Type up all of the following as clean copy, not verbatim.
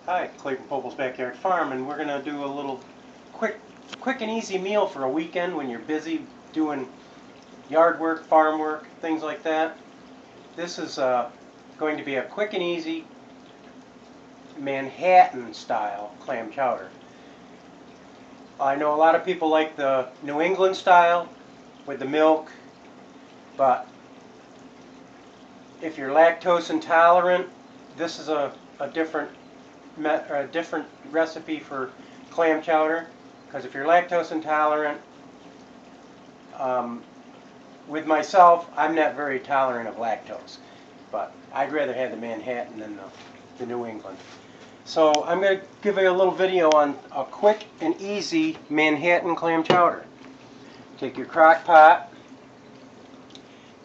Hi, Clay from Pople's Backyard Farm, and we're going to do a little quick and easy meal for a weekend when you're busy doing yard work, farm work, things like that. This is going to be a quick and easy Manhattan style clam chowder. I know a lot of people like the New England style with the milk, but if you're lactose intolerant, this is a different recipe for clam chowder, because if you're lactose intolerant, with myself, I'm not very tolerant of lactose, but I'd rather have the Manhattan than the New England. So I'm going to give you a little video on a quick and easy Manhattan clam chowder. Take your crock pot.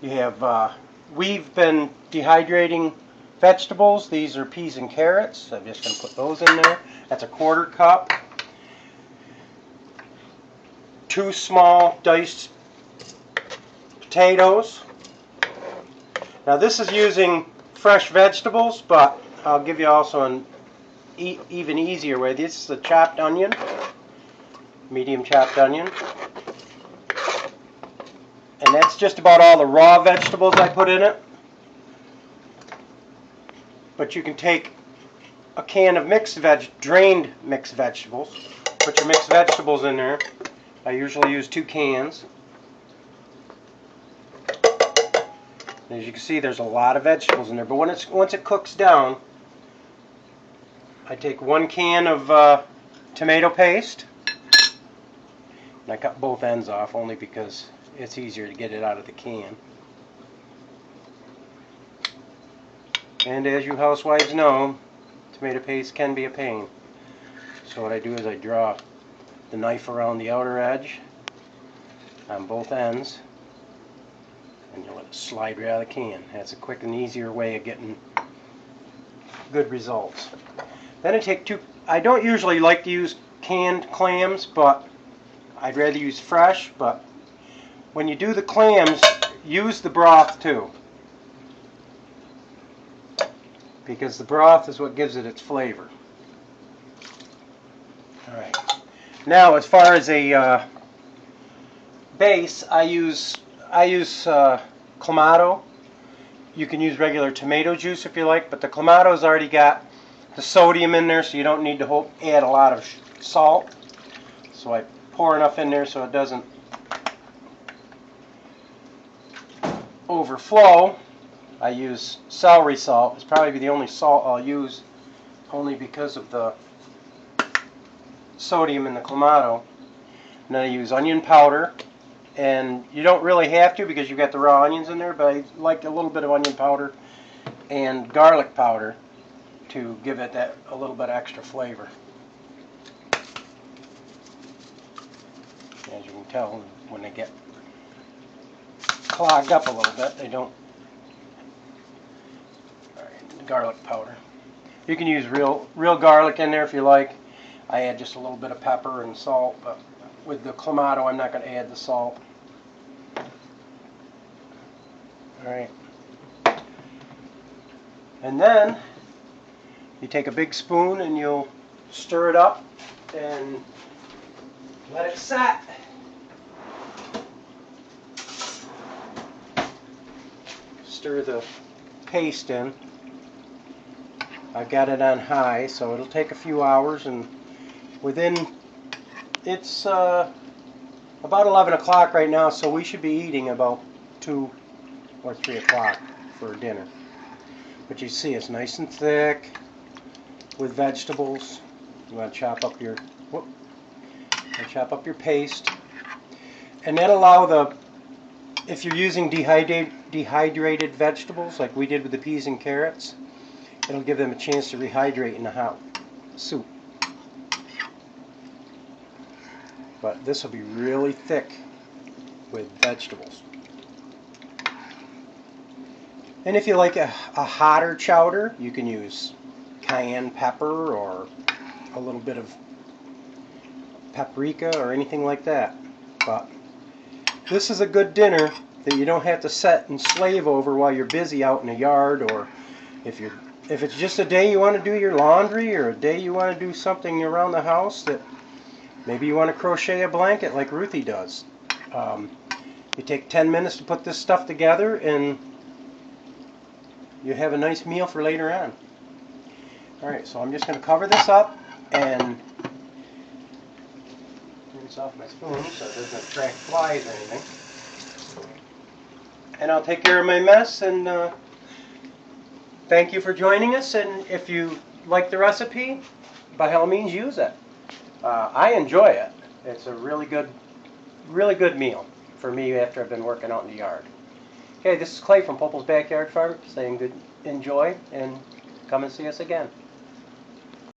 You have, we've been dehydrating vegetables. These are peas and carrots. I'm just going to put those in there. That's a 1/4 cup. 2 small diced potatoes. Now this is using fresh vegetables, but I'll give you also an even easier way. This is a chopped onion, medium chopped onion. And that's just about all the raw vegetables I put in it. But you can take a can of drained mixed vegetables. Put your mixed vegetables in there. I usually use 2 cans. As you can see, there's a lot of vegetables in there. But once it cooks down, I take 1 can of tomato paste. And I cut both ends off only because it's easier to get it out of the can. And as you housewives know, tomato paste can be a pain. So what I do is I draw the knife around the outer edge on both ends, and you let it slide right out of the can. That's a quick and easier way of getting good results. Then I take 2, I don't usually like to use canned clams, but I'd rather use fresh, but when you do the clams, use the broth too, because the broth is what gives it its flavor. Alright. Now, as far as a base, I use Clamato. You can use regular tomato juice if you like, but the Clamato's already got the sodium in there, so you don't need to add a lot of salt. So I pour enough in there so it doesn't overflow. I use celery salt. It's probably the only salt I'll use, only because of the sodium in the Clamato. And then I use onion powder, and you don't really have to because you've got the raw onions in there, but I like a little bit of onion powder and garlic powder to give it that a little bit extra flavor. As you can tell, when they get clogged up a little bit, they don't. Alright, garlic powder. You can use real garlic in there if you like. I add just a little bit of pepper and salt, but with the Clamato I'm not going to add the salt. Alright. And then you take a big spoon and you'll stir it up and let it set. Stir the paste in. I've got it on high, so it'll take a few hours, and it's about 11 o'clock right now, so we should be eating about 2 or 3 o'clock for dinner. But you see, it's nice and thick with vegetables. You want to chop up your paste, and then allow if you're using dehydrated vegetables like we did with the peas and carrots, it'll give them a chance to rehydrate in the hot soup. But this will be really thick with vegetables. And if you like a hotter chowder, you can use cayenne pepper or a little bit of paprika or anything like that. But this is a good dinner that you don't have to sit and slave over while you're busy out in the yard, or if you're if it's just a day you want to do your laundry, or a day you want to do something around the house, that maybe you want to crochet a blanket like Ruthie does. You take 10 minutes to put this stuff together, and you have a nice meal for later on. Alright, so I'm just going to cover this up and rinse off my spoon so it doesn't attract flies or anything. And I'll take care of my mess, and thank you for joining us. And if you like the recipe, by all means use it. I enjoy it. It's a really good meal for me after I've been working out in the yard. Okay, this is Clay from Pople's Backyard Farm saying enjoy, and come and see us again.